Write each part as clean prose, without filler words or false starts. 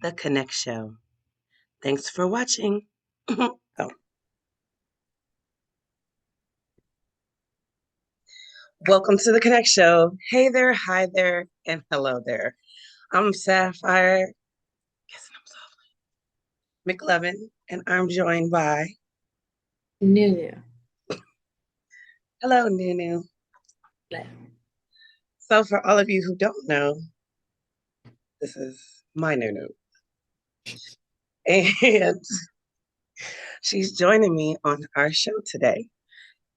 the KonnecT Show. Thanks for watching. Oh. Welcome to the KonnecT Show. Hey there, hi there, and hello there. I'm Sapphire, guessing I'm softly, McLevin, and I'm joined by Nunu. Hello, Nunu. So for all of you who don't know, this is my Nunu. And she's joining me on our show today.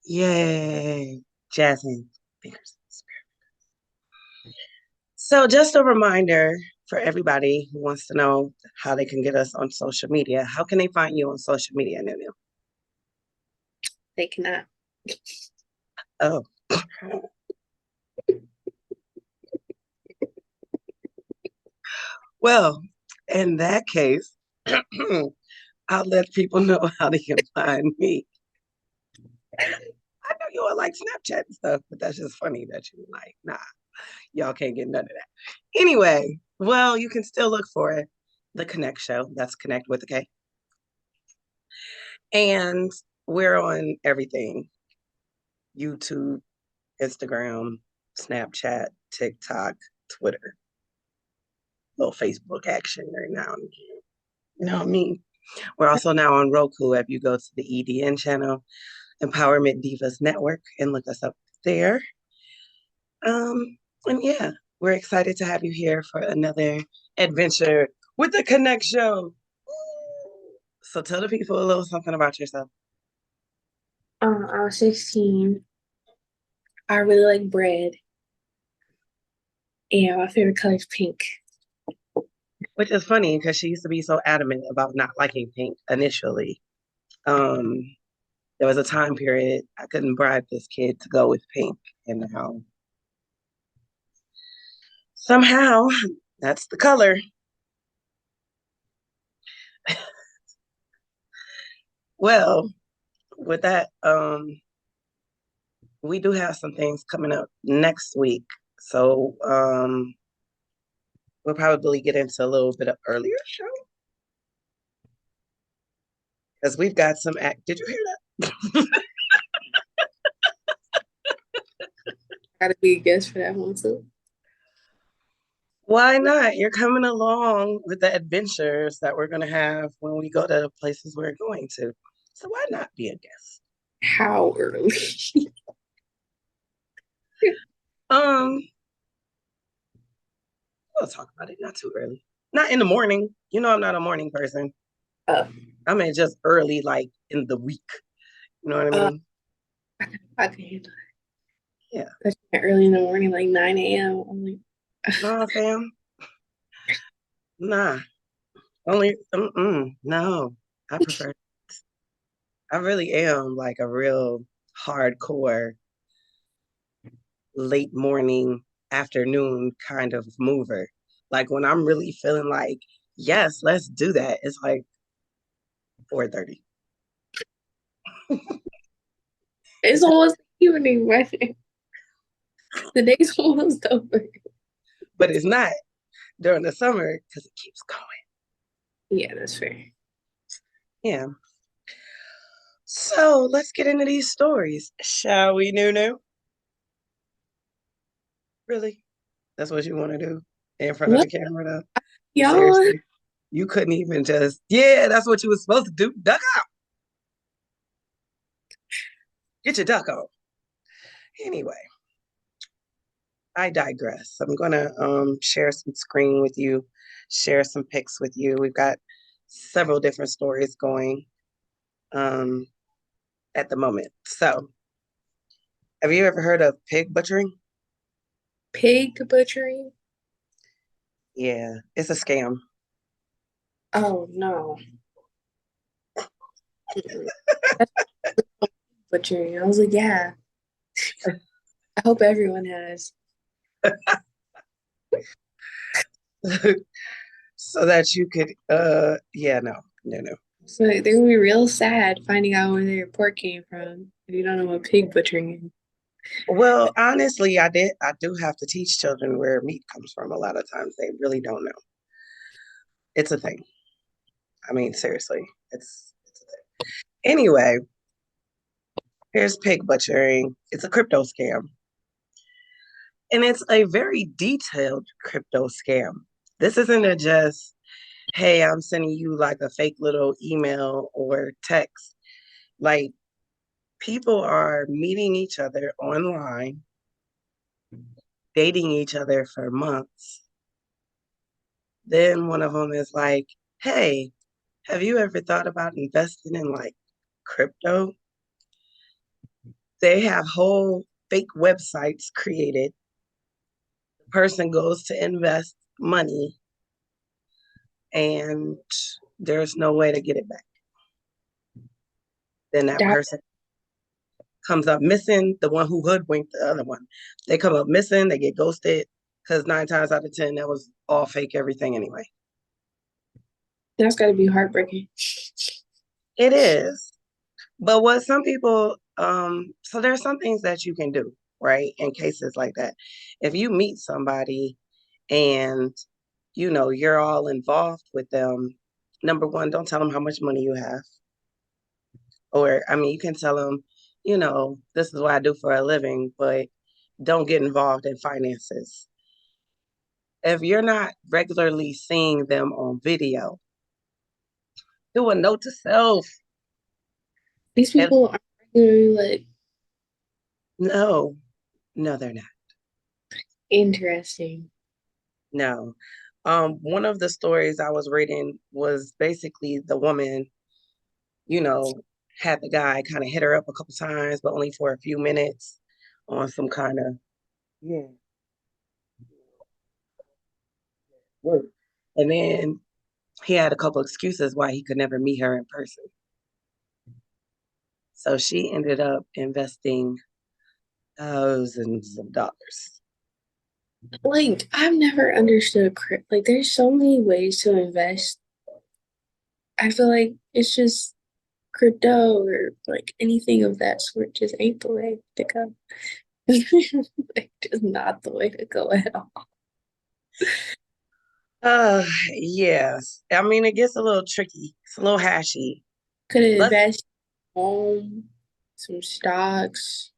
Yay. Jasmine fingers. So just a reminder for everybody who wants to know how they can get us on social media. How can they find you on social media, Nunu? They cannot. Oh. Well, in that case, I'll let people know how they can find me. I know you all like Snapchat and stuff, but that's just funny that you like, nah, y'all can't get none of that. Anyway, well, you can still look for it. The KonnecT Show. That's KonnecT with a K. And we're on everything. YouTube, Instagram, Snapchat, TikTok, Twitter, little Facebook action every now and again. You know what I mean? We're also now on Roku. If you go to the EDN channel, Empowerment Divas Network, and look us up there. And yeah, we're excited to have you here for another adventure with the KonnecT Show. So tell the people a little something about yourself. I was 16. I really like bread. And my favorite color is pink. Which is funny because she used to be so adamant about not liking pink initially. There was a time period I couldn't bribe this kid to go with pink, and now somehow that's the color. Well, with that, we do have some things coming up next week. So we'll probably get into a little bit of earlier show. Because we've got some Did you hear that? Gotta be a guest for that one too. Why not? You're coming along with the adventures that we're gonna have when we go to the places we're going to. So why not be a guest? How early? We'll talk about it. Not too early. Not in the morning. You know I'm not a morning person. Uh, I mean just early, like in the week. You know what I mean? I can handle Yeah. it. That's early in the morning, like 9 a.m. I'm like, Nah, fam. Nah. Only no. I prefer I really am like a real hardcore late morning, afternoon kind of mover. Like when I'm really feeling like, yes, let's do that. It's like 4:30. it's almost evening, right? The day's almost over. But it's not during the summer because it keeps going. Yeah, that's fair. Yeah. So let's get into these stories, shall we, Nunu? Really? That's what you want to do in front of What? the camera, though? Y'all? Seriously? You couldn't even just, yeah, that's what you were supposed to do. Duck out. Get your duck on. Anyway, I digress. I'm going to share some screen with you, share some pics with you. We've got several different stories going um, at the moment. So, have you ever heard of pig butchering? Pig butchery? Yeah, it's a scam. Oh, no. That's butchery. I was like, yeah, I hope everyone has. So that you could, yeah, no, no, no. So they're gonna be real sad finding out where their pork came from if you don't know what pig butchering is. Well, honestly, I do have to teach children where meat comes from. A lot of times they really don't know. It's a thing. I mean, seriously, it's a thing. Anyway, here's pig butchering. It's a crypto scam. And it's a very detailed crypto scam. This isn't a just, hey, I'm sending you like a fake little email or text. Like people are meeting each other online, dating each other for months. Then one of them is like, hey, have you ever thought about investing in like crypto? They have whole fake websites created. The person goes to invest money and there's no way to get it back. Then that That person comes up missing, the one who hoodwinked the other one. They come up missing, they get ghosted because 9 times out of 10, that was all fake everything anyway. that's got to be heartbreaking. It is. But what some people, so there's some things that you can do, right? In cases like that. If you meet somebody and you're all involved with them, number one, don't tell them how much money you have. Or, I mean, you can tell them, this is what I do for a living, but don't get involved in finances. If you're not regularly seeing them on video, do a note to self. These And people are really like no, no, they're not. interesting. No. One of the stories I was reading was basically the woman, you know, had the guy kind of hit her up a couple times, but only for a few minutes on some kind of yeah work. And then he had a couple excuses why he could never meet her in person. So she ended up investing thousands of dollars. Like I've never understood like there's so many ways to invest. I feel like it's just crypto or like anything of that sort just ain't the way to go. Like just not the way to go at all. Uh, yes. I mean, it gets a little tricky. It's a little hashy. Could Let's invest in home, some stocks,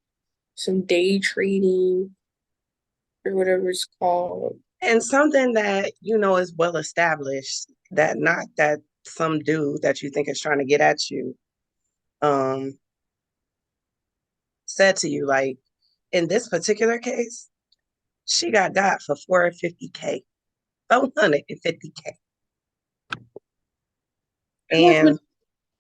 some day trading or whatever it's called. and something that is well established, that not that some dude that you think is trying to get at you um said to you, like in this particular case, she got for 450K, 450K. How much would And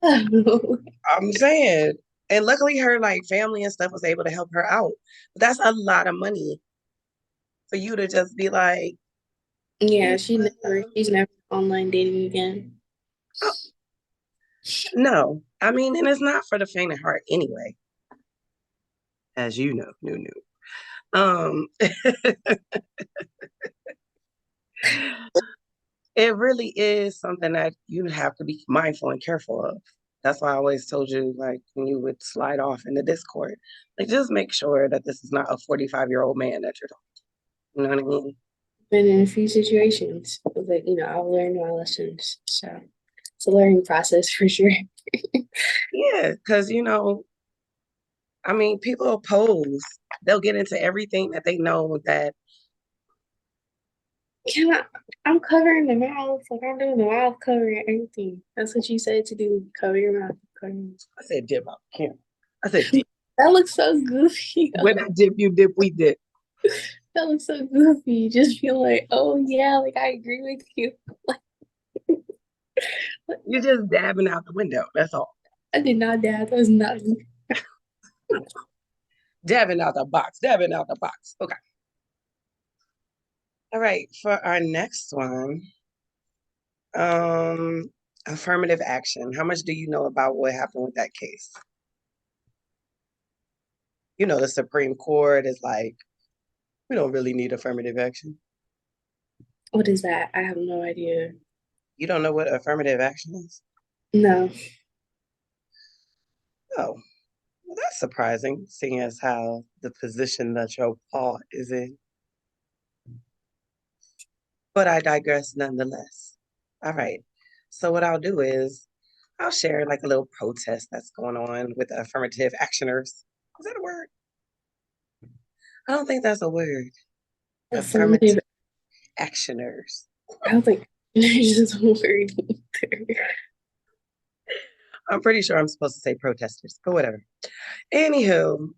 I'm saying, and luckily her like family and stuff was able to help her out. But that's a lot of money for you to just be like, Yeah, you she's never online dating again. oh, no. I mean, and it's not for the faint of heart anyway, as you know, new. It really is something that you have to be mindful and careful of. That's why I always told you, like, when you would slide off in the Discord, like, just make sure that this is not a 45-year-old man that you're talking to. You know what I mean? Been in a few situations, but I've learned my lessons. So it's a learning process for sure. Yeah, because, I mean, people pose, they'll get into everything that they know that, Can I? I'm covering the mouth. Like I'm doing the mouth covering everything. That's what you said to do. Cover your mouth. Cover your mouth. I said, dip out the camera. I said, dip. That looks so goofy. When I dip, you dip, we dip. That looks so goofy. Just feel like, oh yeah, like I agree with you. Like, You're just dabbing out the window. That's all. I did not dad. That was not me. Dabbing out the box, dabbing out the box. Okay. All right. For our next one, Um, affirmative action. How much do you know about what happened with that case? The Supreme Court is like, we don't really need affirmative action. What is that? I have no idea. You don't know what affirmative action is? No. Oh, well, that's surprising, seeing as how the position that your paw is in. But I digress nonetheless. All right. So what I'll do is I'll share like a little protest that's going on with affirmative actioners. Is that a word? I don't think that's a word. Affirmative. Affirmative actioners. I don't think there's just a word either. I'm pretty sure I'm supposed to say protesters, but whatever. Anywho,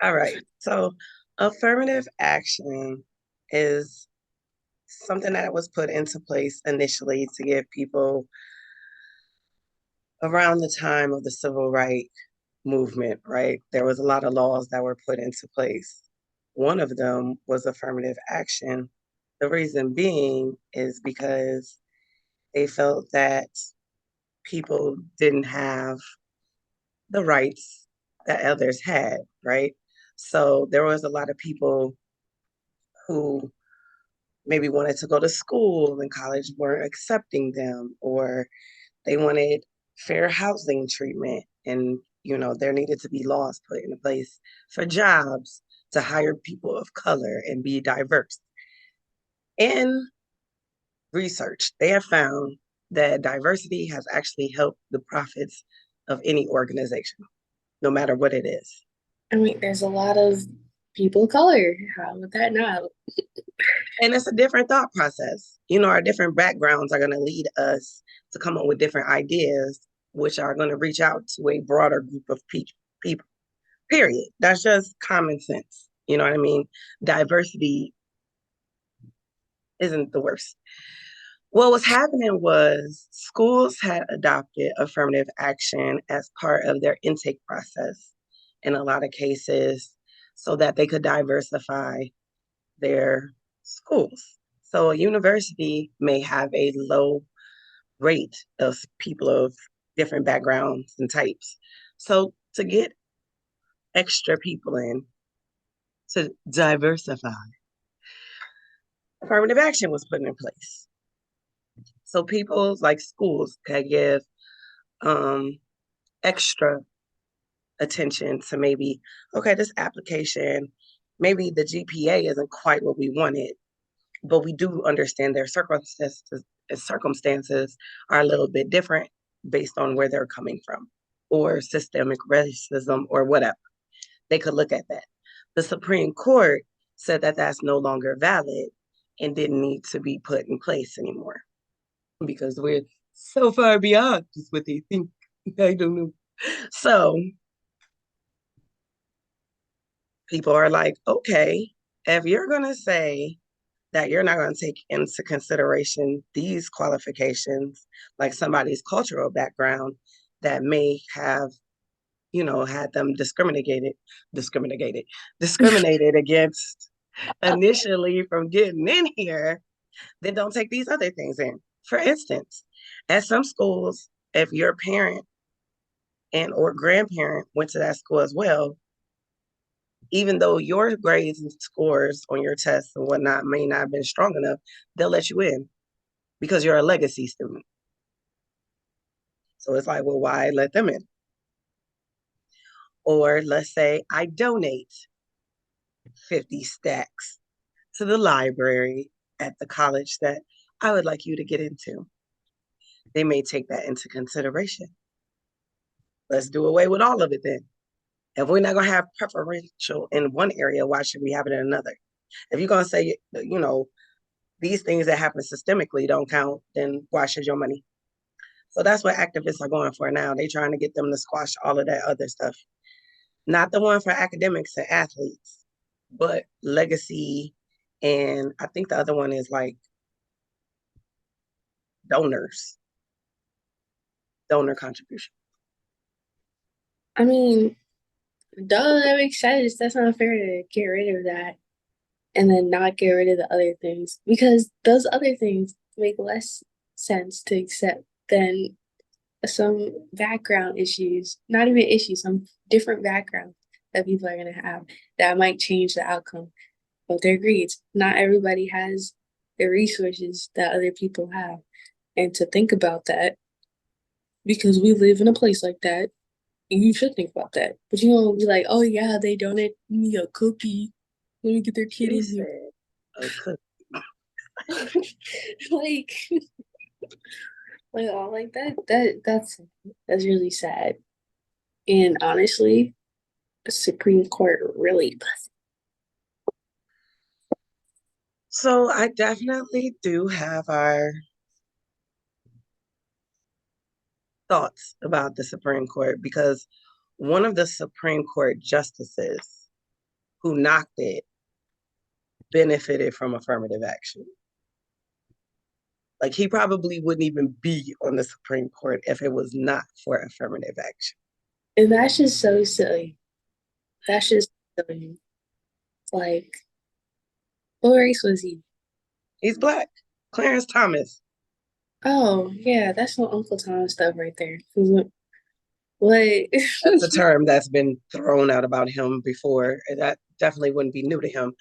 all right. So affirmative action is something that was put into place initially to give people around the time of the civil rights movement, right? There was a lot of laws that were put into place. One of them was affirmative action. The reason being is because they felt that people didn't have the rights that others had, right? So there was a lot of people who maybe wanted to go to school and college weren't accepting them, or they wanted fair housing treatment. And, there needed to be laws put into place for jobs to hire people of color and be diverse. In research, they have found that diversity has actually helped the profits of any organization, no matter what it is. I mean, there's a lot of people of color. How would that not? And it's a different thought process. Our different backgrounds are going to lead us to come up with different ideas, which are going to reach out to a broader group of people, period. That's just common sense. You know what I mean? Diversity isn't the worst. What was happening was schools had adopted affirmative action as part of their intake process in a lot of cases so that they could diversify their schools. So a university may have a low rate of people of different backgrounds and types. So to get extra people in to diversify, affirmative action was put in place. So people like schools could give um, extra attention to maybe, okay, this application, maybe the GPA isn't quite what we wanted, but we do understand their circumstances are a little bit different based on where they're coming from or systemic racism or whatever. They could look at that. The Supreme Court said that that's no longer valid and didn't need to be put in place anymore because we're so far beyond just what they think. I don't know. So people are like, okay, if you're going to say that you're not going to take into consideration these qualifications, like somebody's cultural background that may have, had them discriminated against initially from getting in here, then don't take these other things in. For instance, at some schools, if your parent and or grandparent went to that school as well, even though your grades and scores on your tests and whatnot may not have been strong enough, they'll let you in because you're a legacy student. So it's like, well, why let them in? Or let's say I donate 50 stacks to the library at the college that I would like you to get into. They may take that into consideration. Let's do away with all of it then. If we're not going to have preferential in one area, why should we have it in another? If you're going to say, these things that happen systemically don't count, then why should your money? So that's what activists are going for now. They're trying to get them to squash all of that other stuff. Not the one for academics and athletes, but legacy. And I think the other one is like donors, donor contribution. I mean, duh, that makes sense. That's not fair to get rid of that and then not get rid of the other things because those other things make less sense to accept than some background issues, not even issues, some different backgrounds that people are going to have that might change the outcome of their grades. Not everybody has the resources that other people have. And to think about that, because we live in a place like that, you should think about that. But you won't be like, oh yeah, they donate me a cookie. Let me get their kid He in here. said, a cook. Like, Like all like that's really sad. And honestly, the Supreme Court really So I definitely do have our thoughts about the Supreme Court because one of the Supreme Court justices who knocked it benefited from affirmative action. Like he probably wouldn't even be on the Supreme Court if it was not for affirmative action. and that's just so silly. That's just silly. Like, what race was he? He's black. Clarence Thomas. Oh, yeah, that's no Uncle Tom stuff right there. What? That's a term that's been thrown out about him before. That definitely wouldn't be new to him.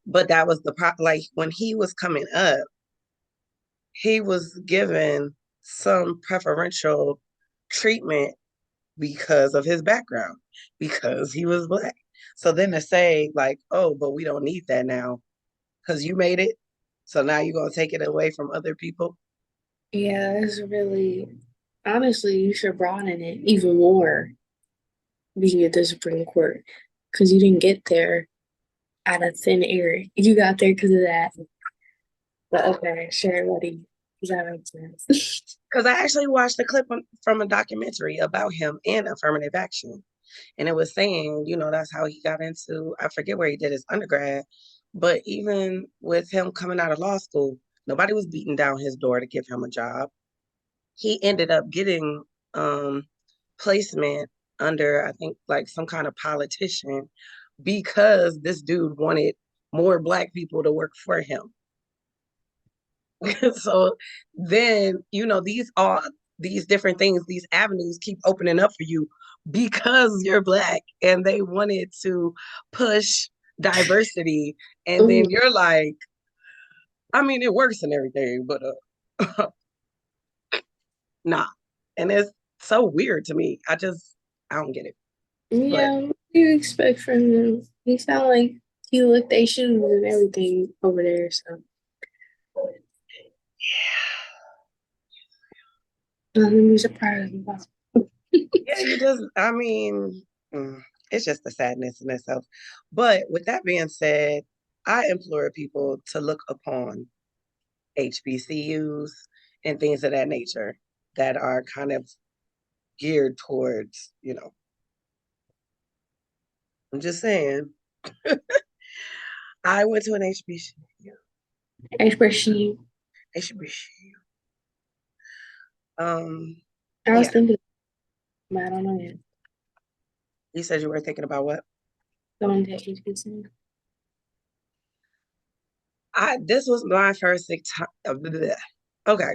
But that was the like when he was coming up, he was given some preferential treatment because of his background, because he was black. So then to say, like, oh, but we don't need that now because you made it. So now you're going to take it away from other people. Yeah, it's really honestly, you should broaden it even more being at the Supreme Court because you didn't get there out of thin air. You got there because of that. But okay, sure, buddy. Does that make sense? Because I actually watched a clip from a documentary about him in affirmative action. And it was saying, that's how he got into, I forget where he did his undergrad, but even with him coming out of law school, nobody was beating down his door to give him a job. He ended up getting placement under, I think, like some kind of politician because this dude wanted more black people to work for him. So then, these different things, these avenues keep opening up for you because you're black and they wanted to push diversity. And Ooh, then you're like, I mean, it works and everything, but nah. And it's so weird to me. I don't get it. But yeah, what do you expect from him? He sound like he licked their shoes and everything over there, so nothing to be surprised about. yeah, I mean, it's just the sadness in itself. But with that being said, I implore people to look upon HBCUs and things of that nature that are kind of geared towards, I'm just saying, I went to an HBCU. Especially, HBCU. Um, I was yeah, thinking, I don't know yet. you said you were thinking about what? Going to HBC. This was my first time. Okay,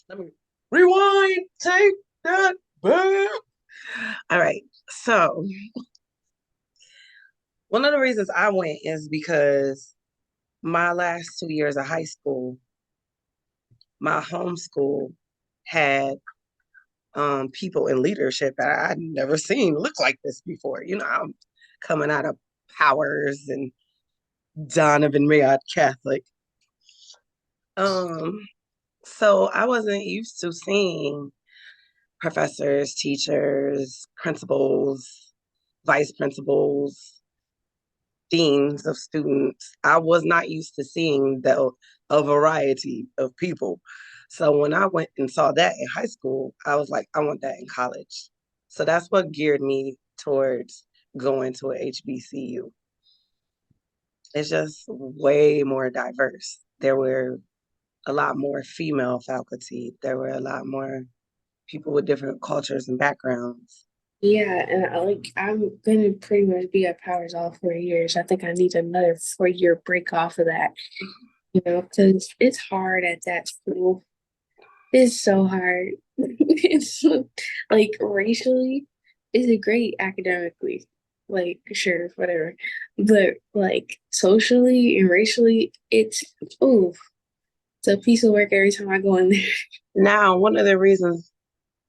let me rewind. Take that back. All right. So one of the reasons I went is because my last 2 years of high school, my home school had people in leadership that I'd never seen look like this before. I'm coming out of Powers and Donovan Mayott Catholic. Um, so I wasn't used to seeing professors, teachers, principals, vice principals, deans of students. I was not used to seeing a variety of people. So when I went and saw that in high school, I was like, I want that in college. So that's what geared me towards going to a HBCU. It's just way more diverse. There were a lot more female faculty. There were a lot more people with different cultures and backgrounds. Yeah, and I'm gonna pretty much be at Powers all 4 years. I think I need another 4 year break off of that, because it's hard at that school. It's so hard. It's like racially, is it great academically? Like, sure, whatever. But like socially and racially, oh, it's a piece of work every time I go in there. Now, one of the reasons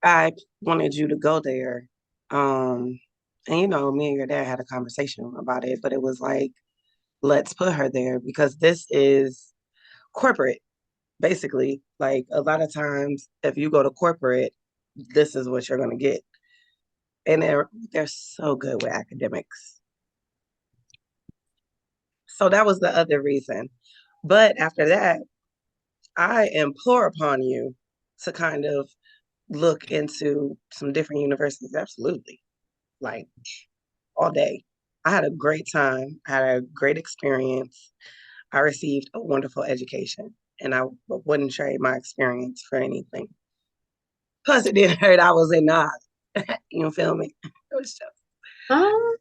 I wanted you to go there, um, and me and your dad had a conversation about it, but it was like, let's put her there because this is corporate. Basically, like a lot of times, if you go to corporate, this is what you're going to get. And they're so good with academics. So that was the other reason. But after that, I implore upon you to kind of look into some different universities. Absolutely. Like all day. I had a great time. I had a great experience. I received a wonderful education, and I wouldn't trade my experience for anything. Plus, it didn't hurt. I was in Nas. You feel me? It was just, Um,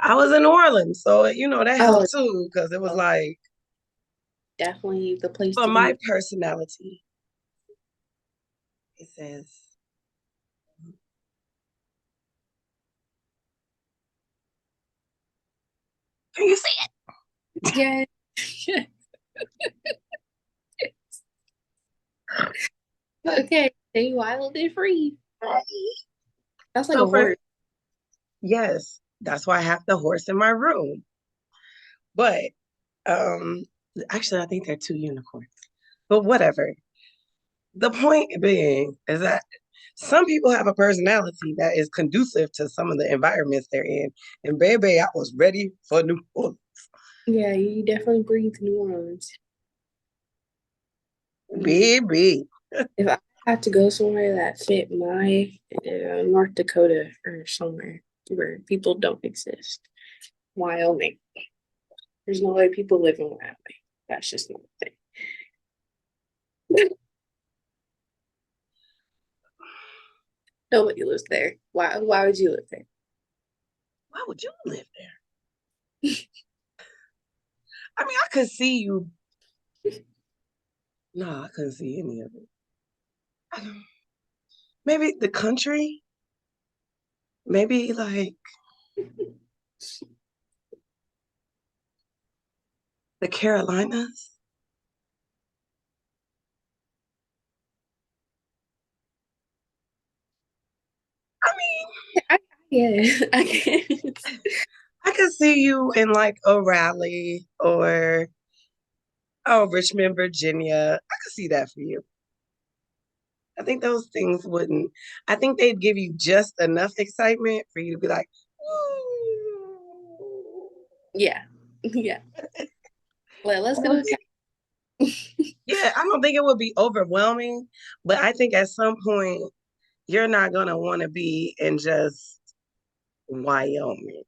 I was in New Orleans, so that oh, helped too, because it was oh, like definitely the place for to my be. personality. It says, "Can you see it?" Yeah. Okay, stay wild and free. That's like a So for horse. yes, that's why I have the horse in my room. But um, actually, I think they're two unicorns. But whatever. The point being is that some people have a personality that is conducive to some of the environments they're in. And baby, I was ready for New Orleans. Yeah, you definitely breathe New Orleans. Mm. Baby. If I had to go somewhere that fit my North Dakota or somewhere where people don't exist, Wyoming. There's no way people live in Wyoming. That's just not a thing. Nobody lives there. Why? Why would you live there? Why would you live there? I mean, I could see you. No, I couldn't see any of it. Maybe the country, maybe like the Carolinas. I mean, I, yeah, I guess. I could see you in like a Raleigh or Richmond, Virginia. I could see that for you. I think those things wouldn't, I think they'd give you just enough excitement for you to be like, "Woo." Yeah, yeah. Let's I go don't to think, yeah, I don't think it would be overwhelming, but I think at some point you're not going to want to be in just Wyoming.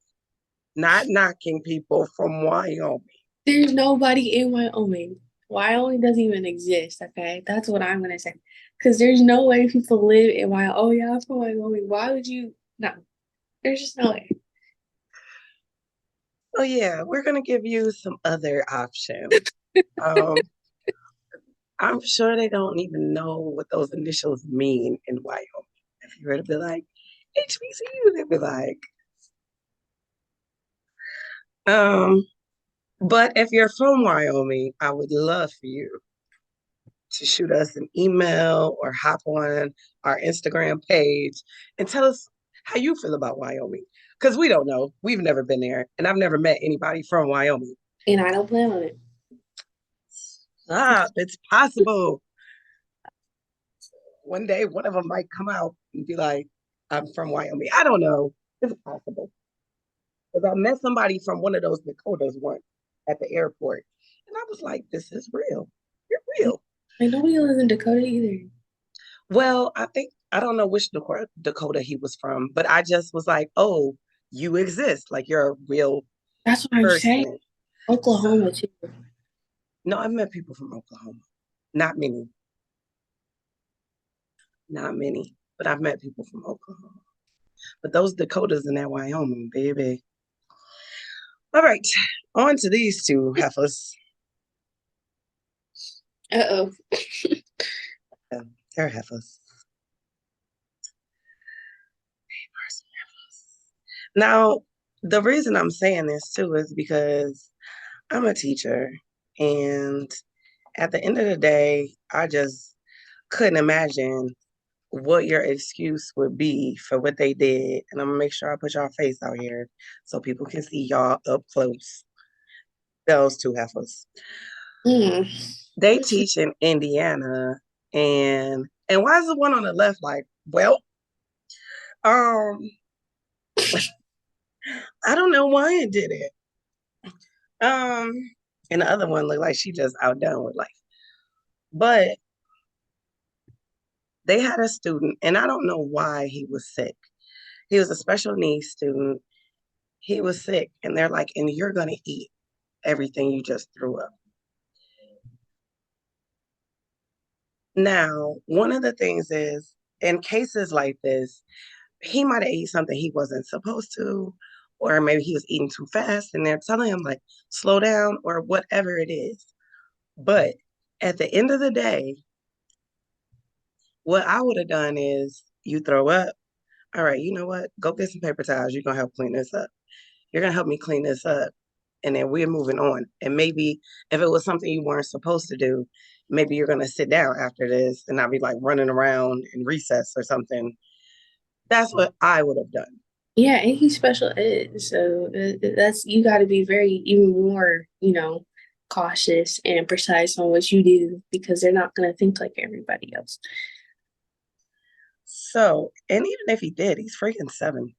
Not knocking people from Wyoming. There's nobody in Wyoming. Wyoming doesn't even exist, okay? That's what I'm gonna say. Because there's no way people live in Wyoming. Oh, yeah, I'm from Wyoming. Why would you? No, there's just no way. So yeah, we're going to give you some other options. Um, I'm sure they don't even know what those initials mean in Wyoming. If you were to be like, HBCU, they'd be like, um, but if you're from Wyoming, I would love for you to shoot us an email or hop on our Instagram page and tell us how you feel about Wyoming. Because we don't know. We've never been there, and I've never met anybody from Wyoming. And I don't plan on it. Stop. It's possible. One day, one of them might come out and be like, I'm from Wyoming. I don't know. It's possible. Because I met somebody from one of those Dakotas once at the airport. And I was like, this is real. You're real. Like nobody lives in Dakota either. Well, I don't know which Dakota he was from, but I just was like, oh, you exist. Like you're a real That's what I'm saying. person. So, Oklahoma too. no, I've met people from Oklahoma. Not many, not many, but I've met people from Oklahoma. But those Dakotas in that Wyoming, baby. All right, on to these two heifers. Uh-oh. Yeah, they're heifers. Now, the reason I'm saying this too is because I'm a teacher, and at the end of the day, I just couldn't imagine what your excuse would be for what they did. And I'm gonna make sure I put y'all face out here so people can see y'all up close. Those two heifers. Mm. They teach in Indiana, and why is the one on the left like, well, um, I don't know why it did it. Um, and the other one looked like she just outdone with life. But they had a student, and I don't know why he was sick. He was a special needs student. He was sick, and they're like, and you're gonna eat everything you just threw up. Now, one of the things is in cases like this, he might have ate something he wasn't supposed to, or maybe he was eating too fast, and they're telling him like, slow down or whatever it is. But at the end of the day, what I would have done is you throw up. All right, you know what? Go get some paper towels. You're gonna help clean this up. You're gonna help me clean this up. And then we're moving on. And maybe if it was something you weren't supposed to do, maybe you're gonna sit down after this and not be like running around in recess or something. That's what I would have done. Yeah, and he's special ed, so that's you got to be very even more, cautious and precise on what you do because they're not going to think like everybody else. So, and even if he did, he's freaking 7.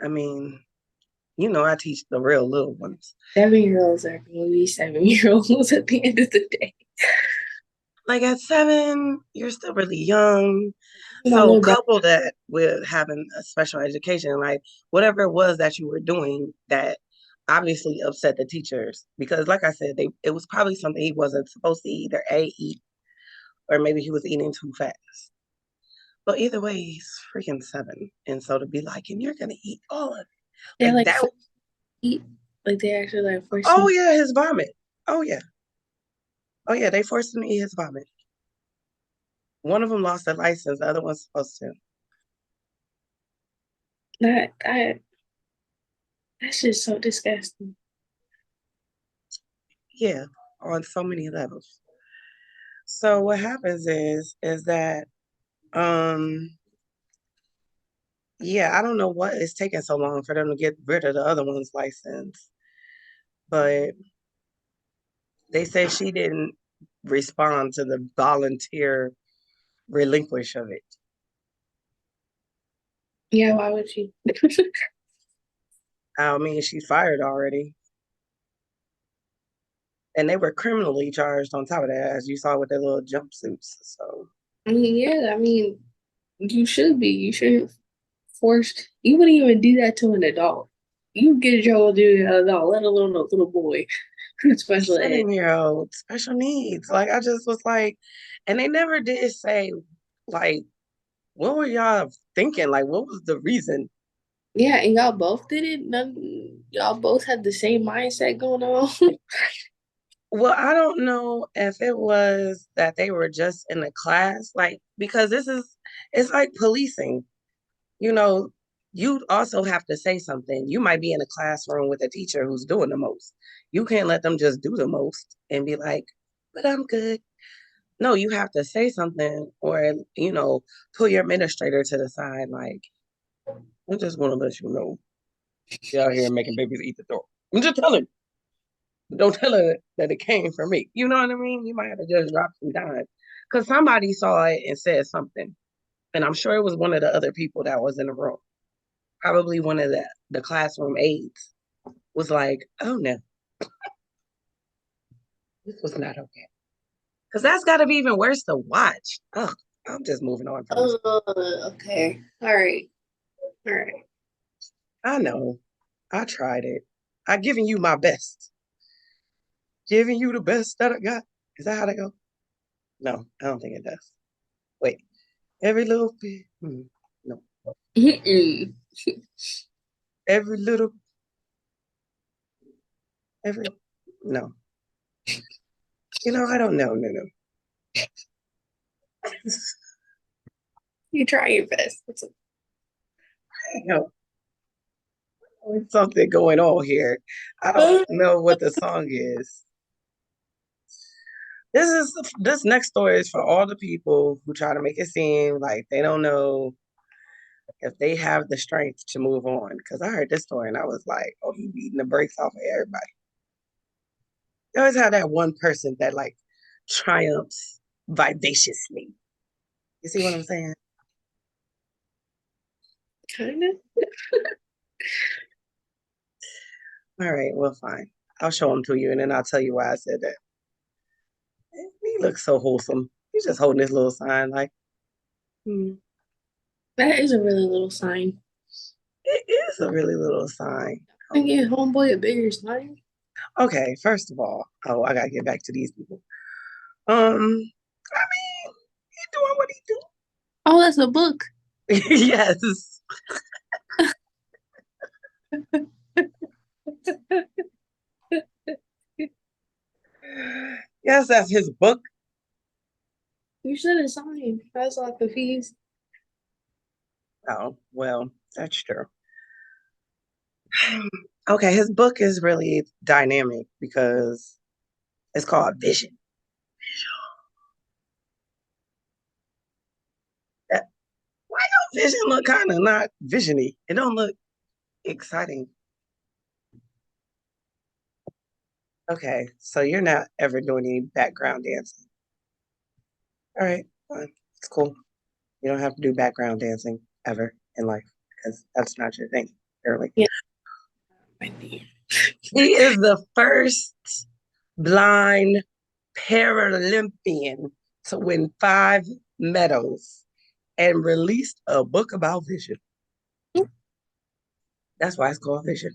I mean, I teach the real little ones. 7-year-olds are going to be 7-year-olds at the end of the day. Like at 7, you're still really young. You don't So know better. couple that with having a special education, like whatever it was that you were doing that obviously upset the teachers because like I said, it was probably something he wasn't supposed to either A, eat, or maybe he was eating too fast. But either way, he's freaking 7. And so to be like, and you're gonna eat all of it. They're Like like that. forced to eat, like they actually like forced Oh him. yeah, his vomit. Oh yeah. Oh yeah, they forced him to eat his vomit. One of them lost their license, the other one's supposed to. That's just so disgusting. Yeah, on so many levels. So what happens is that yeah, I don't know what is taking so long for them to get rid of the other one's license, but they say she didn't respond to the volunteer relinquish of it. Yeah, why would you? I mean, she's fired already. And they were criminally charged on top of that, as you saw with their little jumpsuits. So I mean, yeah, I mean, you should be. You shouldn't force. You wouldn't even do that to an adult. You get in trouble doing an adult, let alone a little boy. Special ed. 7-year-old special needs. Like I just was like, and they never did say like what were y'all thinking? Like what was the reason? Yeah, and y'all both did it. Y'all both had the same mindset going on. Well, I don't know if it was that they were just in the class, like because it's like policing. You know, you also have to say something. You might be in a classroom with a teacher who's doing the most. You can't let them just do the most and be like, but I'm good. No, you have to say something or, pull your administrator to the side. Like, I just want to let you know you're out here making babies eat the door. I'm just telling you. Don't tell her that it came from me. You know what I mean? You might have to just drop some dimes. Because somebody saw it and said something. And I'm sure it was one of the other people that was in the room. Probably one of the classroom aides was like, oh no, this was not okay. Because that's got to be even worse to watch. Oh, I'm just moving on from this. Okay. All right. All right. I know. I tried it. I given you my best. Giving you the best that I got. Is that how they go? No, I don't think it does. Wait. Every little bit. No. Mm-mm. Every little. Every. No. I don't know. No, no. You try your best. No. There's something going on here. I don't know what the song is. This next story is for all the people who try to make it seem like they don't know if they have the strength to move on. Because I heard this story and I was like, oh, he beating the brakes off of everybody. You always have that one person that like triumphs vivaciously. You see what I'm saying? Kind of. All right, well, fine. I'll show him to you and then I'll tell you why I said that. He looks so wholesome. He's just holding his little sign like, hmm. That is a really little sign. It is a really little sign. I get homeboy a bigger sign. Okay, first of all, oh, I gotta get back to these people. I mean, he doing what he Oh, that's a book. do. Yes. Yes, that's his book. You should have signed. I was all confused. Oh, well, that's true. Okay, his book is really dynamic because it's called Vision. That, why your vision look kind of not visiony? It don't look exciting. Okay, so you're not ever doing any background dancing. All right, fine. It's cool. You don't have to do background dancing ever in life because that's not your thing, apparently. Yeah, might be. He is the first blind Paralympian to win 5 medals and released a book about vision. That's why it's called Vision.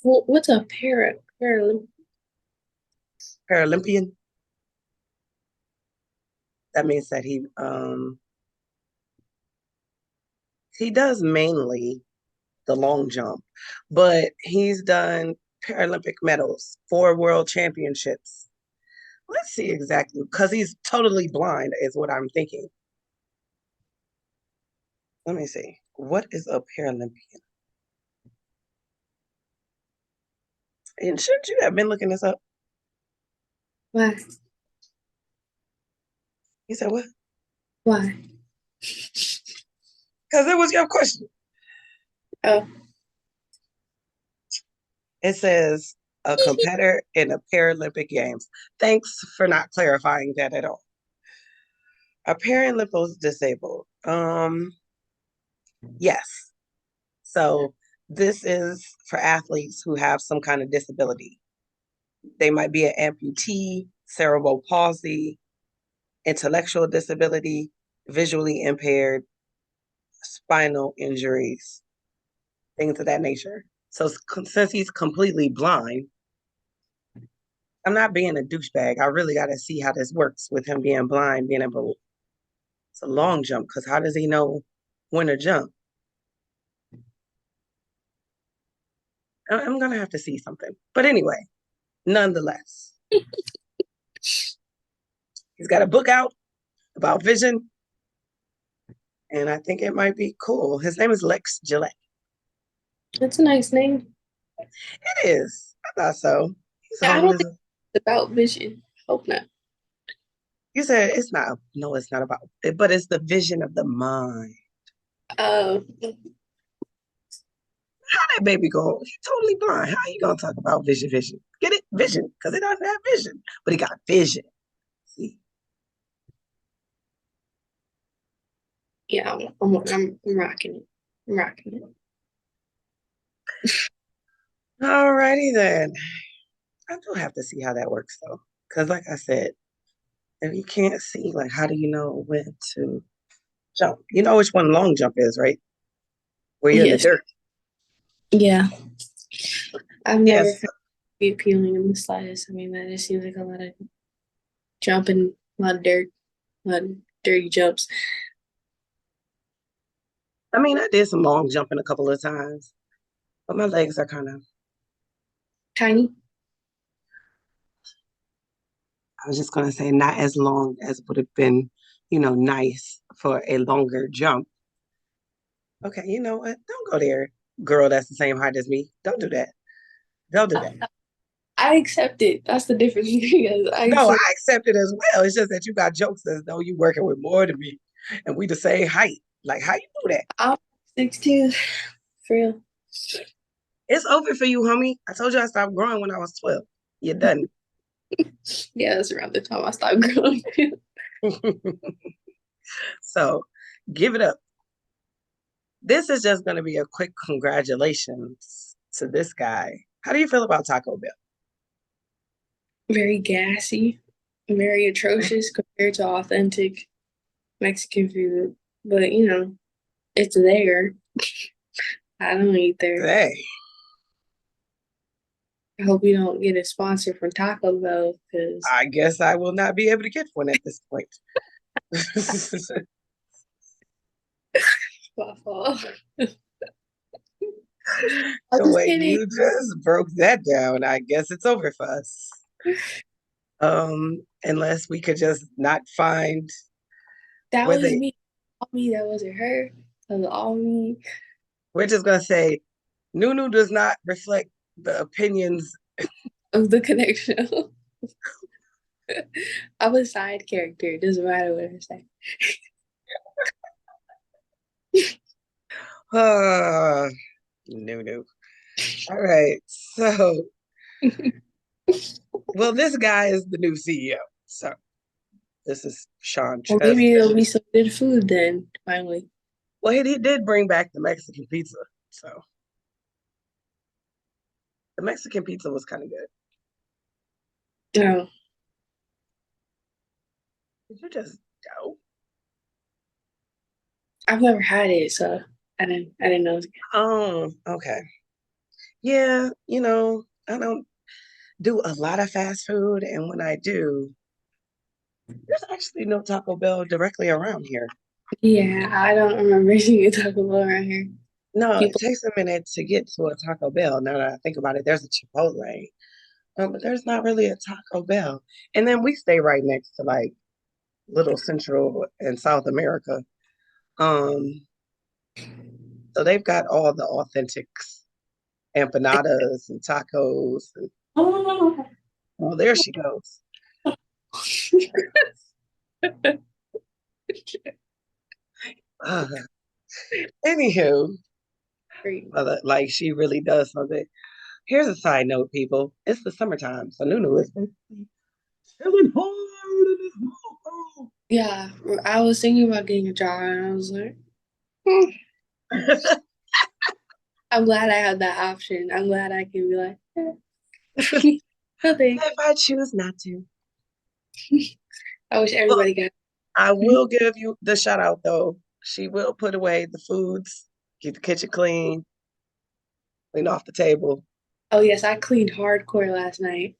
Well, what's a paralympic? Paralympian. That means that he does mainly the long jump, but he's done Paralympic medals, 4 world championships. Let's see exactly, because he's totally blind, is what I'm thinking. Let me see. What is a Paralympian? And shouldn't you have been looking this up? Why? You said what? Why? Because it was your question. Oh, It says a competitor in the Paralympic Games. Thanks for not clarifying that at all. A Paralympics disabled. Yes. So this is for athletes who have some kind of disability. They might be an amputee, cerebral palsy, intellectual disability, visually impaired, spinal injuries, things of that nature. So since he's completely blind, I'm not being a douchebag. I really got to see how this works with him being blind, being able. It's a long jump because how does he know when to jump? I'm gonna have to see something. But anyway, nonetheless, he's got a book out about vision, and I think it might be cool. His name is Lex Gillette. that's a nice name. It is. I thought so. He's I holding don't his. think it's about vision. Hope not. You said it's not. No, it's not about it, but it's the vision of the mind. Uh, How that baby go? He's totally blind. How you gonna talk about vision? Vision? Get it? Vision? Because he doesn't have vision, but he got vision. See? yeah, I'm rocking it. I'm rocking it. Alrighty then. I do have to see how that works though, because like I said, if you can't see, like, how do you know when to jump? You know which one long jump is, right? Where you're in the Yes. dirt. Yeah. I've never Yes. found it be appealing in the slightest. I mean, that just seems like a lot of jumping, a lot of dirt, a lot of dirty jumps. I mean, I did some long jumping a couple of times, but my legs are kind of. Tiny. I was just gonna say not as long as would have been, nice for a longer jump. Okay, you know what? Don't go there, girl. That's the same height as me. Don't do that. Don't do that. I accept it. That's the difference because I No, I accept. accept it as well. It's just that you got jokes as though you working with more than me, and we the same height. Like, how you do that? I'm 6'2", for real. It's over for you, homie. I told you I stopped growing when I was 12. You're done. Yeah, that's around the time I stopped growing. So give it up. This is just going to be a quick congratulations to this guy. How do you feel about Taco Bell? Very gassy, very atrocious compared to authentic Mexican food. But it's there. I don't eat there. Hey, I hope we don't get a sponsor from Taco Bell because I guess I will not be able to get one at this point. my fault. I'm The just way kidding. you just broke that down, I guess it's over for us. Unless we could just not find That where was they, me. All me. That wasn't her. That was all me. we're just gonna say Nunu does not reflect the opinions. Of the connection. I'm a side character. It doesn't matter what I say. Uh, Nunu. All right. So, well, this guy is the new CEO. So this is Sean Well, Chess. maybe it'll be some good food then, finally. Well, he did bring back the Mexican pizza. So the Mexican pizza was kind of good. No, Did you just go? I've never had it, so I didn't know. Oh, okay. Yeah, I don't do a lot of fast food, and when I do, there's actually no Taco Bell directly around here. Yeah, I don't remember seeing a Taco Bell around here. No, it People, takes a minute to get to a Taco Bell. Now that I think about it, there's a Chipotle, but there's not really a Taco Bell. And then we stay right next to like Little Central and South America. Um, so they've got all the authentic empanadas and tacos. And, oh, oh, there she goes. Uh, Anywho, great. like she really does something. Here's a side note, people. It's the summertime, so Nunu is feeling hard in this mofo. Yeah, I was thinking about getting a job, and I was like, hmm, I'm glad I had that option. I'm glad I can be like, no thanks. If I choose not to. I wish Well, everybody got. I will give you the shout out though. She will put away the foods, keep the kitchen clean, clean off the table. Oh yes, I cleaned hardcore last night.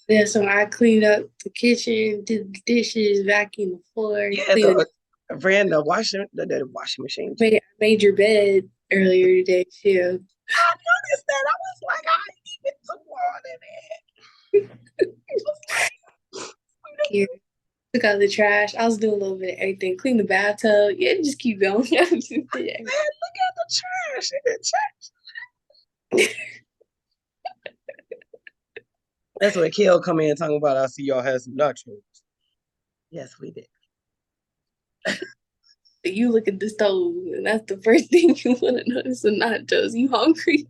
Yeah, so I cleaned up the kitchen, did the dishes, vacuumed the floor, Yeah, ran the washing machine too. made your bed earlier today too. I noticed that. I was like, I even took one in it. I was like, Here, took out the trash. I was doing a little bit of everything. Cleaned the bathtub. Yeah, just keep going. I just did everything. man, look at the trash in the trash. That's when Kel come in talking about I see y'all had some nachos. Yes, we did. You look at the stove, and that's the first thing you want to notice. The nachos. You hungry?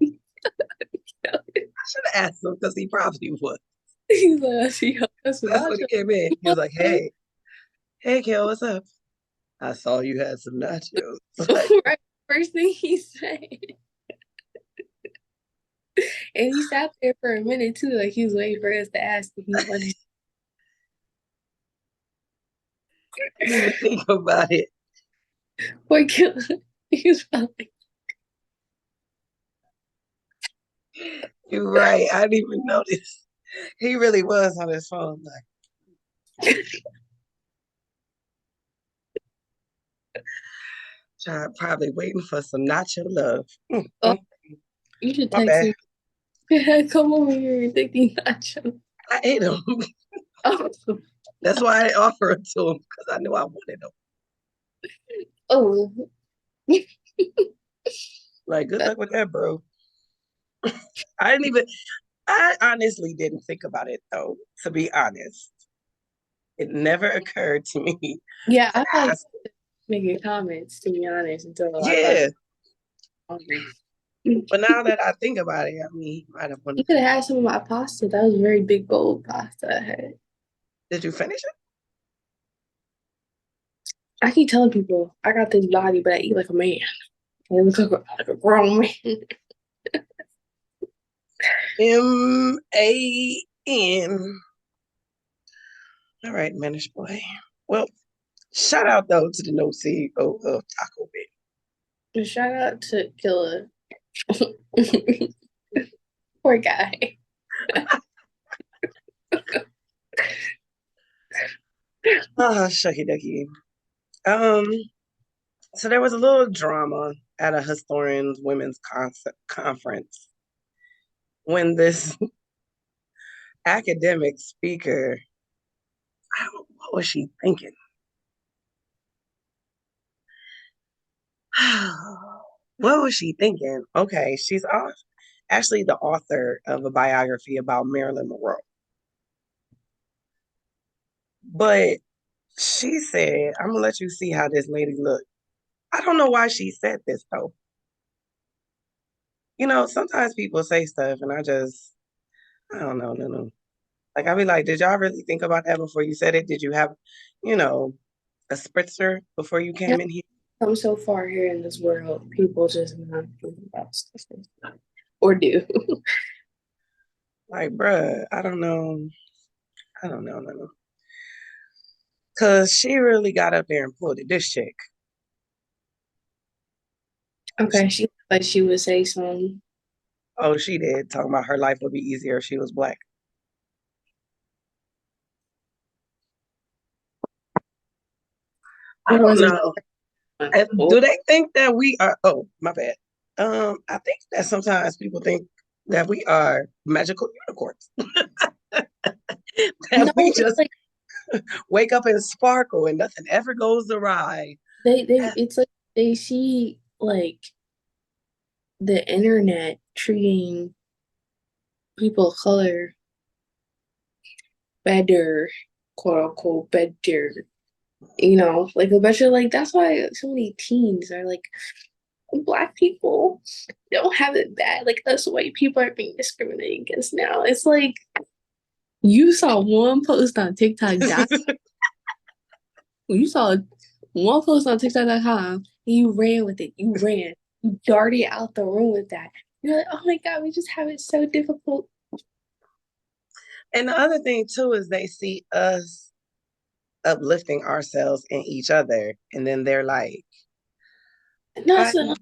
I should have asked him because he probably would. He's like, I see y'all got some That's when he nachos. came in. He was like, hey, Kel, what's up? I saw you had some nachos. Like, Right. First thing he said. And he sat there for a minute too, like he was waiting for us to ask if he wanted. I didn't even think about it. Poor kid. He was probably You're right. I didn't even notice. He really was on his phone, like probably waiting for some nacho love. oh, you should My text bad. him. Yeah, come over here and take these nachos. I ate them. Oh, That's why I offered it to him because I knew I wanted them. oh. Like, good luck with that, bro. I didn't even. I honestly didn't think about it though. To be honest, it never occurred to me Yeah, to I'm like ask. making comments to be honest until I thought Yeah, hungry. But now that I think about it, I mean, he might have You wanted could to. have had some of my pasta. That was very big bowl pasta I had. Did you finish it? I keep telling people I got this body, but I eat like a man. I look like a grown man. MAN. All right, Manish boy. Well, shout out though to the no CEO of Taco Bell. And shout out to Killer. Poor guy. Ah, shucky ducky. Um, so there was a little drama at a historians women's conference when this academic speaker, I don't, what was she thinking? What was she thinking? Okay, she's actually the author of a biography about Marilyn Monroe. But she said, I'm gonna let you see how this lady looked. I don't know why she said this though. Sometimes people say stuff and I don't know, no. Like I'll be like, did y'all really think about that before you said it? Did you have, you know, a spritzer before you came in here? Come so far here in this world, people just not think about stuff or do. Like, bruh, I don't know. I don't know, no. Cause she really got up there and pulled it. This chick. Okay, she like she would say something. Oh, she did. Talking about her life would be easier if she was black. I What don't was it? know. Oh, Do they think that we are? Oh, my bad. I think that sometimes people think that we are magical unicorns. That no, we it's just like wake up and sparkle and nothing ever goes awry. it's like they see like the internet treating people of color better, quote unquote better. Like especially like that's why so many teens are like black people don't have it bad. Like us white people are being discriminated against now. It's like you saw one post on TikTok. You saw one post on TikTok.com and you ran with it. You ran. You darted out the room with that. You're like, oh my God, we just have it so difficult. And the other thing too is they see us uplifting ourselves and each other, and then they're like, And I, that's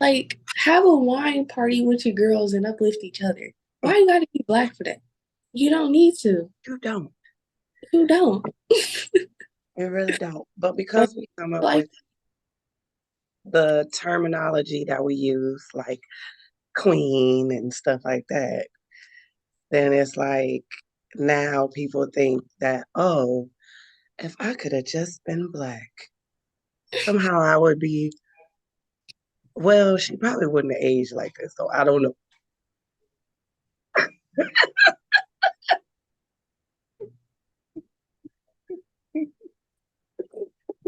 like have a wine party with your girls and uplift each other. Why you gotta be black for that? You don't need to. you don't. You don't. You really don't. But But because we come up like with the terminology that we use, like queen and stuff like that, then it's like now people think that, oh, if I could have just been black, somehow I would be, well, she probably wouldn't have aged like this, so I don't know.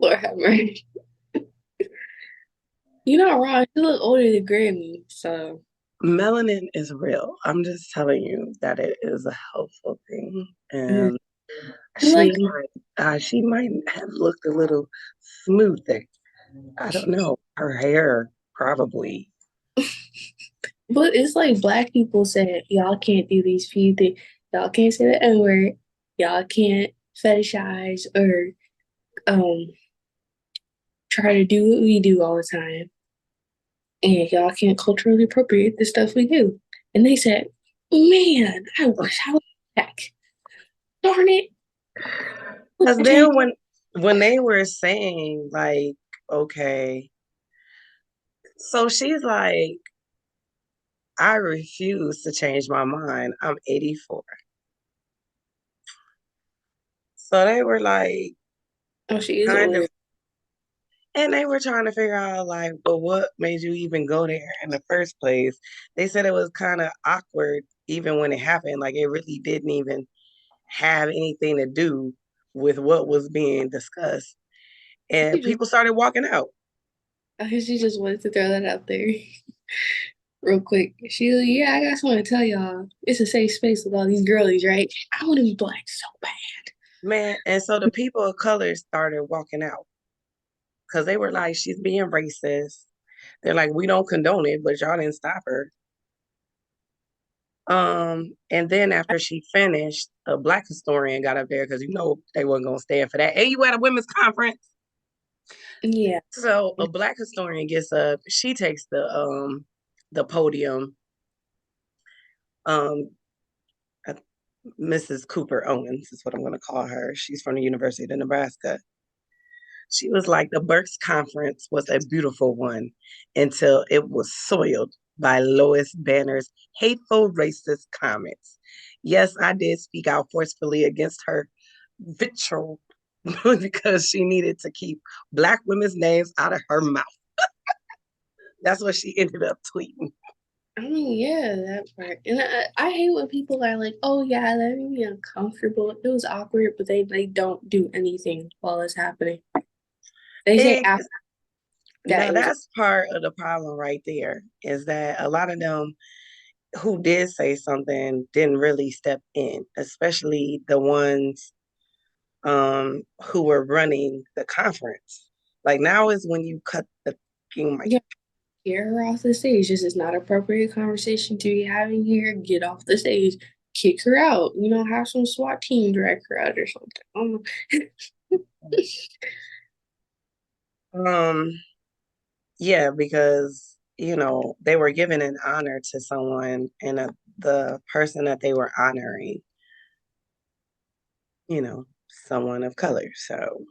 Lord have mercy. You're not wrong. You look older than Grammy, so Melanin is real. I'm just telling you that it is a helpful thing. mm. And You like she might have looked a little smoother. I don't know. Her hair probably. but it's like black people said, y'all can't do these few things. Y'all can't say the N-word. Y'all can't fetishize or um try to do what we do all the time. And y'all can't culturally appropriate the stuff we do. And they said, man, I wish I was back. Darn it. Because then when they were saying like, okay, so she's like, I refuse to change my mind. I'm 84. So they were like, Oh, she is kind of, older. and they were trying to figure out like, but what made you even go there in the first place? They said it was kind of awkward even when it happened. Like it really didn't even have anything to do with what was being discussed. She And just, people started walking out. I guess she just wanted to throw that out there. Real quick. She like, yeah, I got something to tell y'all. It's a safe space with all these girlies, right? I want to be black so bad. Man, and so the people of color started walking out because they were like, she's being racist. They're like, we don't condone it, but y'all didn't stop her. And then after she finished, a black historian got up there because they wasn't gonna stand for that. Hey, you at a women's conference? Yeah. So a black historian gets up, she takes the podium. Um Mrs. Cooper Owens is what I'm gonna call her. She's from the University of Nebraska. She was like, the Burks Conference was a beautiful one until it was soiled by Lois Banner's hateful racist comments. Yes, I did speak out forcefully against her vitriol because she needed to keep Black women's names out of her mouth. That's what she ended up tweeting. I mean, yeah, that part. And I hate when people are like, oh, yeah, that made me uncomfortable. It was awkward, but they don't do anything while it's happening. They say It, after that Now it was, that's part of the problem right there, is that a lot of them who did say something didn't really step in, especially the ones who were running the conference. Like now is when you cut the fucking mic. yeah, get her off the stage. This is not appropriate conversation to be having here. Get off the stage. Kick her out. Have some SWAT team drag her out or something. I don't know. Um, yeah, because they were giving an honor to someone, and the person that they were honoring, someone of color. So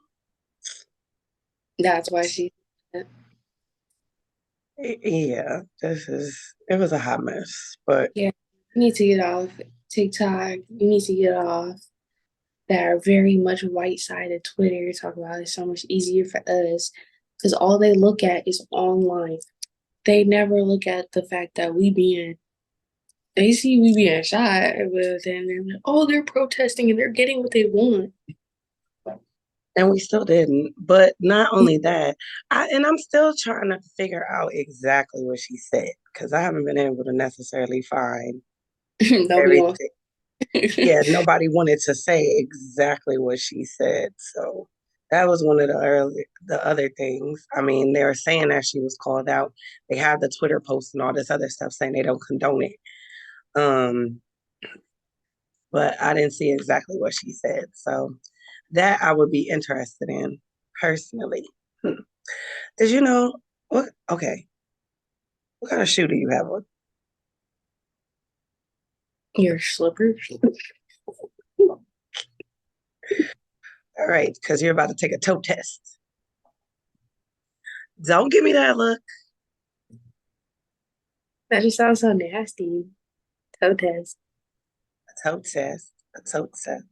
That's why she. yeah, it was a hot mess, but Yeah, you need to get off TikTok. You need to get off that are very much white sided Twitter. Talk about it so much easier for us because all they look at is online. They never look at the fact that they see we being shot, but then they're like, oh, they're protesting and they're getting what they want. and we still didn't. But not only that, I'm still trying to figure out exactly what she said because I haven't been able to necessarily find Nobody wants. everything. Yeah, nobody wanted to say exactly what she said. So that was one of the other things. I mean, they were saying that she was called out. They have the Twitter post and all this other stuff saying they don't condone it. Um, but I didn't see exactly what she said. So that I would be interested in personally. Did you know what? Okay, what kind of shoe do you have on? Your slippers. All right, because you're about to take a toe test. Don't give me that look. That just sounds so nasty. Toe test. A toe test. A toe test.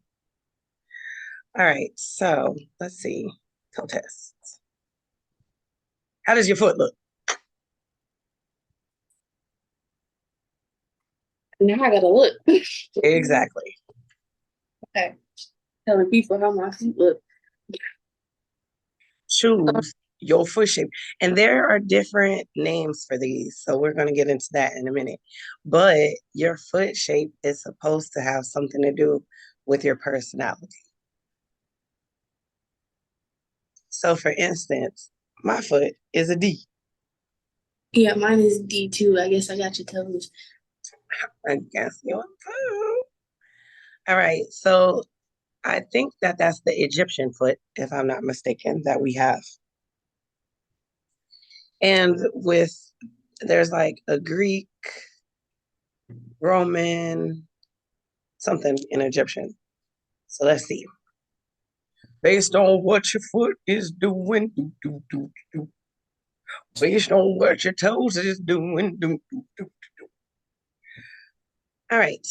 All right, so let's see. Toe test. How does your foot look? Now I gotta look. Exactly. Okay. Telling people how my feet look. Choose your foot shape. And there are different names for these. So we're going to get into that in a minute. But your foot shape is supposed to have something to do with your personality. So, for instance, my foot is a D. Yeah, mine is D2. I guess I got your toes. I guess you want to. All right. So, I think that that's the Egyptian foot, if I'm not mistaken, that we have. And there's like a Greek, Roman, something in Egyptian. So let's see. Based on what your foot is doing, do, do, do, do. Based on what your toes is doing, do, do, do. All right.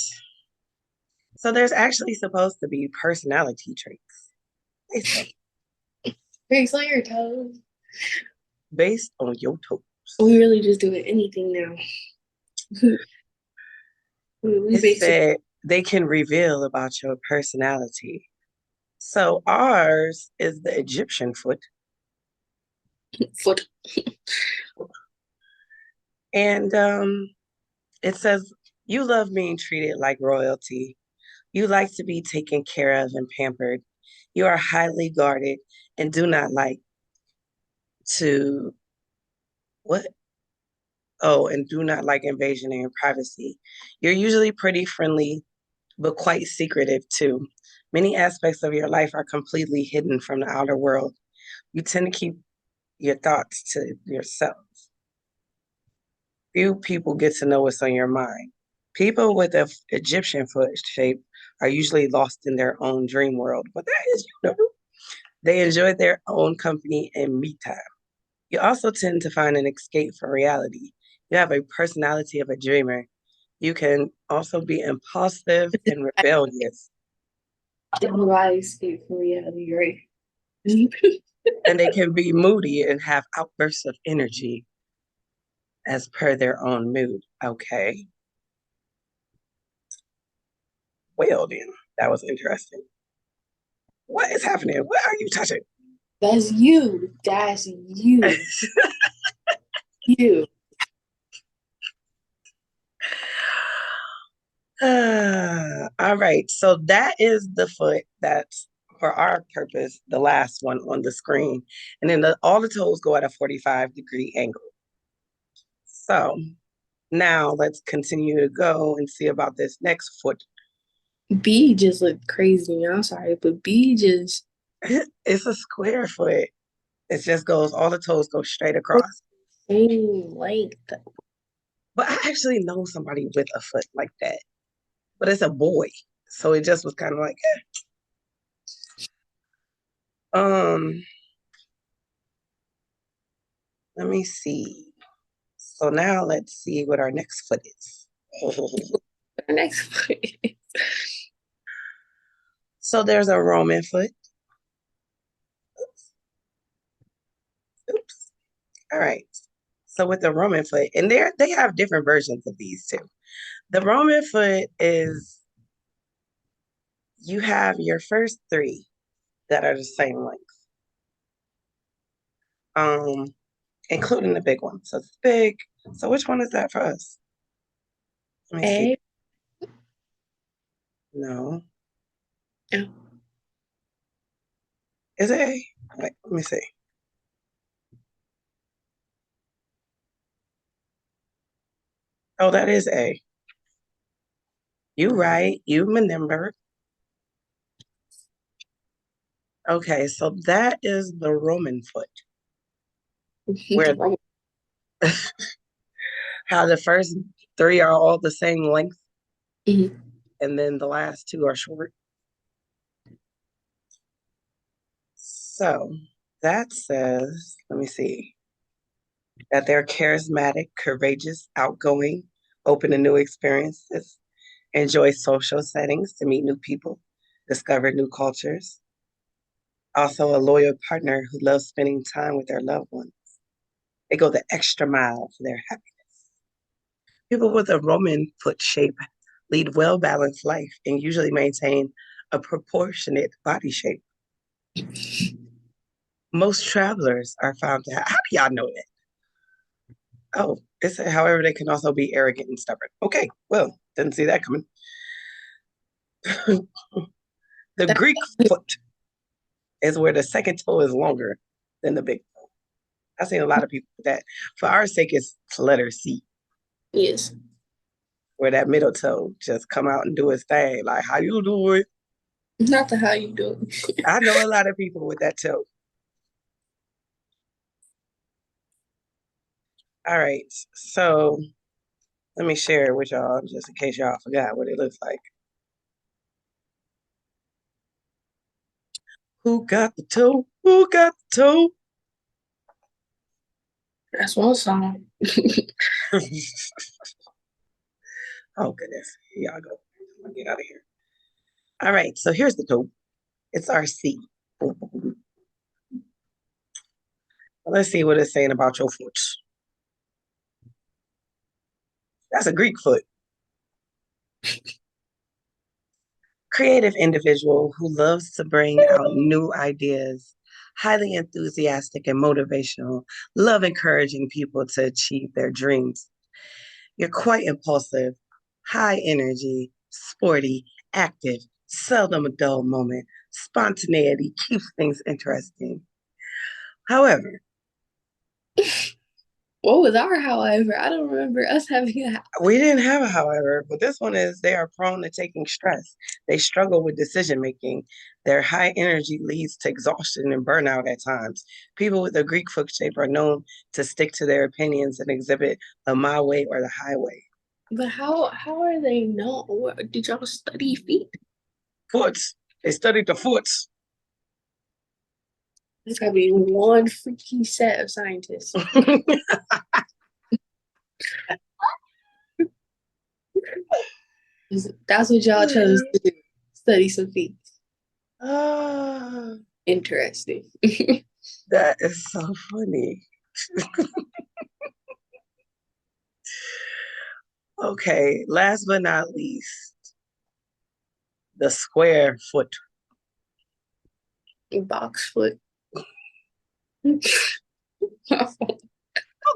So there's actually supposed to be personality traits. They say Based on your toes. based on your toes. We really just doing anything now. We It basically said they can reveal about your personality. So ours is the Egyptian foot. foot. And it says, you love being treated like royalty. You like to be taken care of and pampered. You are highly guarded and do not like to what? Oh, and do not like invasion in your privacy. You're usually pretty friendly, but quite secretive too. Many aspects of your life are completely hidden from the outer world. You tend to keep your thoughts to yourself. Few people get to know what's on your mind. People with an Egyptian foot shape are usually lost in their own dream world, but that is you know. They enjoy their own company and me time. You also tend to find an escape from reality. You have a personality of a dreamer. You can also be impulsive and rebellious, I escape from reality, right? and they can be moody and have outbursts of energy as per their own mood. Okay, well then, that was interesting. What is happening? What are you touching? That's you. That's you. You. All right, so that is the foot that's for our purpose, the last one on the screen. And then all the toes go at a 45-degree angle. So now let's continue to go and see about this next foot. B just looked crazy. I'm sorry, but B just It's a square foot. It just goes, all the toes go straight across. same length. But I actually know somebody with a foot like that, but it's a boy. So it just was kind of like, um, let me see. So now let's see what our next foot is. Our next foot. So there's a Roman foot. Oops. All right. So with the Roman foot, and they have different versions of these too. The Roman foot is you have your first three that are the same length, um, including the big one. So it's big. So which one is that for us? Let me see. A. No, Oh, is it A? Wait, let me see. Oh, that is A. You right. You remember. Okay, so that is the Roman foot, the where wrong. how the first three are all the same length, Mhm. and then the last two are short. So that says, let me see, that they're charismatic, courageous, outgoing, open to new experiences, enjoy social settings to meet new people, discover new cultures. Also, a loyal partner who loves spending time with their loved ones. They go the extra mile for their happiness. People with a Roman foot shape lead well balanced life and usually maintain a proportionate body shape. Most travelers are found to have, how do y'all know that? Oh, it's however, they can also be arrogant and stubborn. Okay, well, didn't see that coming. The That Greek foot is where the second toe is longer than the big toe. I've seen a lot of people with that. For our sake, it's letter C, is where that middle toe just come out and do its thing. Like, how you doing? not the how you do it. I know a lot of people with that toe. All right, so let me share it with y'all just in case y'all forgot what it looks like. Who got the toe? Who got the toe? That's one song. Oh goodness, here y'all go. I'm gonna get out of here. All right, so here's the toe. It's our C. Let's see what it's saying about your foot. That's a Greek foot. Creative individual who loves to bring out new ideas, highly enthusiastic and motivational, love encouraging people to achieve their dreams. You're quite impulsive, high energy, sporty, active, seldom a dull moment. Spontaneity keeps things interesting. However, What was our however? I don't remember us having a we didn't have a however, but this one is they are prone to taking stress. They struggle with decision making. Their high energy leads to exhaustion and burnout at times. People with a Greek foot shape are known to stick to their opinions and exhibit a my way or the highway. But how are they known? Did y'all study feet? Foots. They studied the foots. There's gotta be one freaky set of scientists. That's what y'all chose to do. Study some feet. Ah, Interesting. that is so funny. Okay, last but not least, the square foot. Box foot. I'm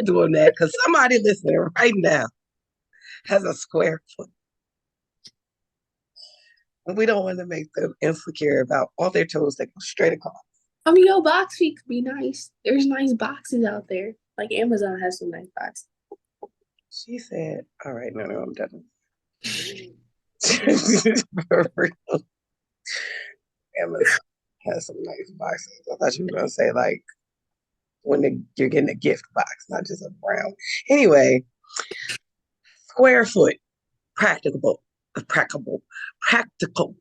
doing that because somebody listening right now has a square foot. And we don't want to make them insecure about all their toes that go straight across. I mean, your box feet could be nice. There's nice boxes out there. Like Amazon has some nice boxes. She said, all right, no, I'm done. Mm. For real. Amazon has some nice boxes. I thought you were going to say, like, you're getting a gift box, not just a brown. Anyway, square foot, practicable, practicable, practical,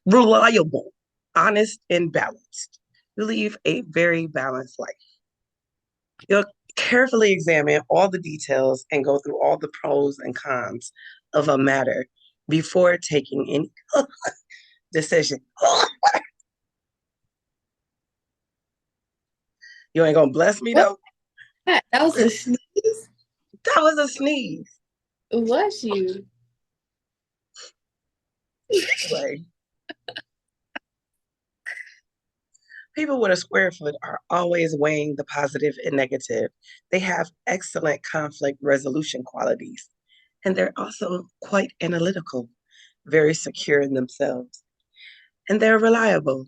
reliable, honest, and balanced. You leave a very balanced life. You'll carefully examine all the details and go through all the pros and cons of a matter before taking any decision. You ain't gonna bless me What? though? That was a sneeze. That was a sneeze. Bless you. Anyway, people with a square foot are always weighing the positive and negative. They have excellent conflict resolution qualities, and they're also quite analytical, very secure in themselves, and they're reliable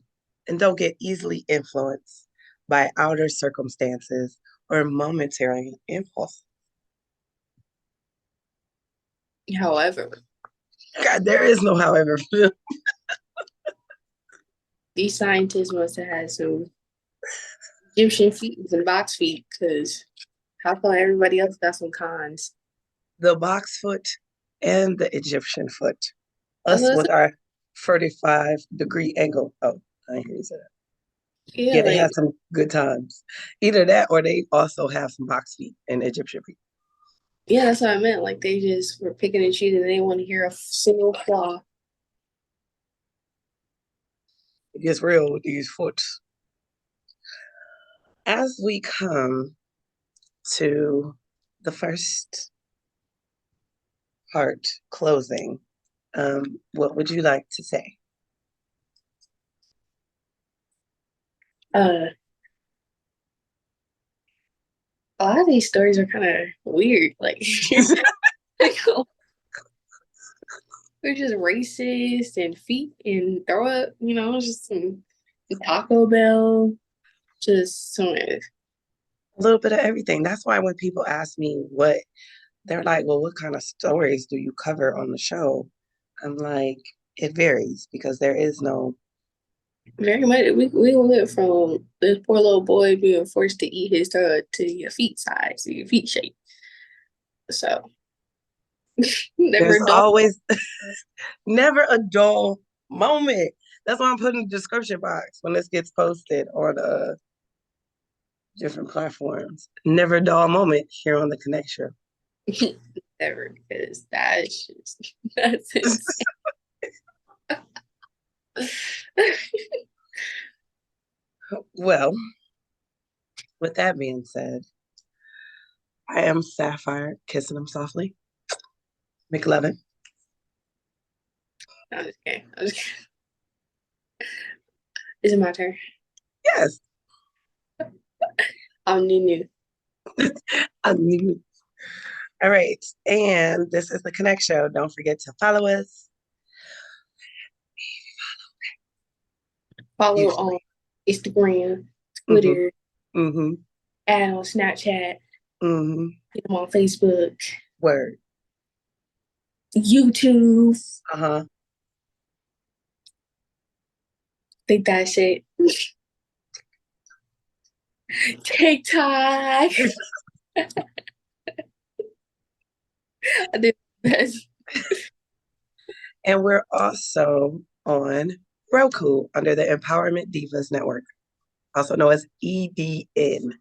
and don't get easily influenced by outer circumstances or momentary impulse. However, God, there is no however. these scientists must have had some Egyptian feet and some box feet because how come everybody else got some cons? The box foot and the Egyptian foot. That's Us what I with said. our 35-degree angle. Oh, I didn't hear you say that. Yeah, Yeah, they like had some good times. Either that or they also have some box feet and Egyptian feet. yeah, that's what I meant. Like they just were picking and choosing. They didn't want to hear a single flaw. It gets real with these foots. As we come to the first part, closing, what would you like to say? Uh, a lot of these stories are kind of weird. Like they're just racist and feet and throw up. Just some Taco Bell. Just some. A little bit of everything. That's why when people ask me what, they're like, well, what kind of stories do you cover on the show? I'm like, it varies because there is no, Very much. We went from this poor little boy being forced to eat his to your feet size, to your feet shape. So there's never done. always never a dull moment. That's why I'm putting the description box when this gets posted on different platforms. Never a dull moment here on the KonnecT Show. Never, because that's just that's insane. Well, with that being said, I am Sapphire, kissing him softly. McLovin. I'm just kidding. I'm just kidding. Is it my turn? Yes, I'm Nunu. I knew All right. And this is the KonnecT Show. Don't forget to follow us. Follow Usually. on Instagram, Mm-hmm. Twitter, Mm-hmm. add on Snapchat, Mm-hmm. get them on Facebook, Word. YouTube. Uh-huh. Think that's it. TikTok. I did the best. And we're also on Roku under the Empowerment Divas Network, also known as EDN.